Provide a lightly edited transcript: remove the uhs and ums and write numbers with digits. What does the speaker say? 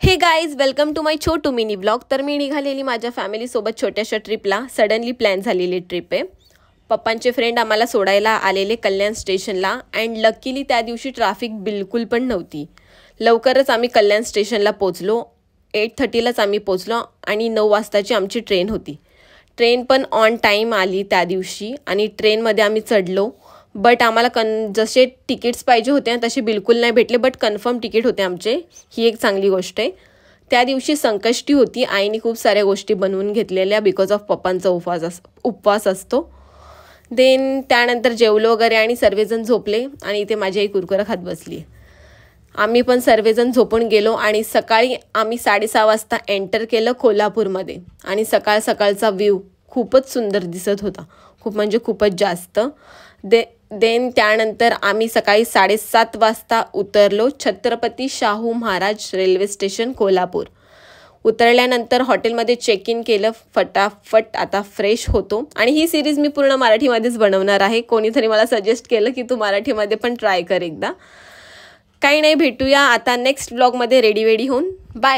हे guys, welcome to my छोटू mini blog. तर मी निघालेली माझ्या फॅमिलीसोबत छोट्याशा ट्रिपला। सडनली प्लॅन झालेली ट्रिप आहे। पप्पांचे फ्रेंड आम्हाला सोडायला आलेले कल्याण स्टेशनला अँड लकीली त्या दिवशी ट्रॅफिक बिलकुल पण नव्हती। लवकरच आम्ही कल्याण स्टेशनला पोचलो। 8:30लाच आम्ही पोचलो आणि 9 वाजताची आमची ट्रेन होती। ट्रेन पण ऑन टाईम आली त्या दिवशी आणि ट्रेनमध्ये आम्ही चढलो। बट आम्हाला जसे तिकीट्स पाहिजे होते तसे बिलकुल नाही भेटले, बट कन्फर्म तिकीट होते आमचे। ही एक चांगली गोष्ट आहे। त्या दिवशी संकष्टी होती। आईने खूप साऱ्या गोष्टी बनवून घेतलेल्या बिकॉज ऑफ पप्पांचा उपवास असतो। देन त्यानंतर जेवलो वगैरे आणि सर्वजण झोपले आणि इथे माझी आई कुरकुरा खात बसली। आम्ही पण सर्वजण झोपून गेलो आणि सकाळी आम्ही 6:30 वाजता एंटर केलं कोल्हापूरमध्ये आणि सकाळ सकाळचा व्ह्यू खूपच सुंदर दिसत होता, खूप म्हणजे खूपच जास्त। देन त्यानंतर आम्ही सकाळी 7:30 वाजता उतरलो छत्रपती शाहू महाराज रेल्वे स्टेशन कोल्हापूर। उतरल्यानंतर हॉटेलमध्ये चेक इन केलं। फटाफट आता फ्रेश होतो आणि ही सिरीज मी पूर्ण मराठीमध्येच बनवणार आहे। कोणीतरी मला सजेस्ट केलं की तू मराठीमध्ये पण ट्राय कर एकदा। काही नाही, भेटूया आता नेक्स्ट ब्लॉगमध्ये रेडी होऊन। बाय।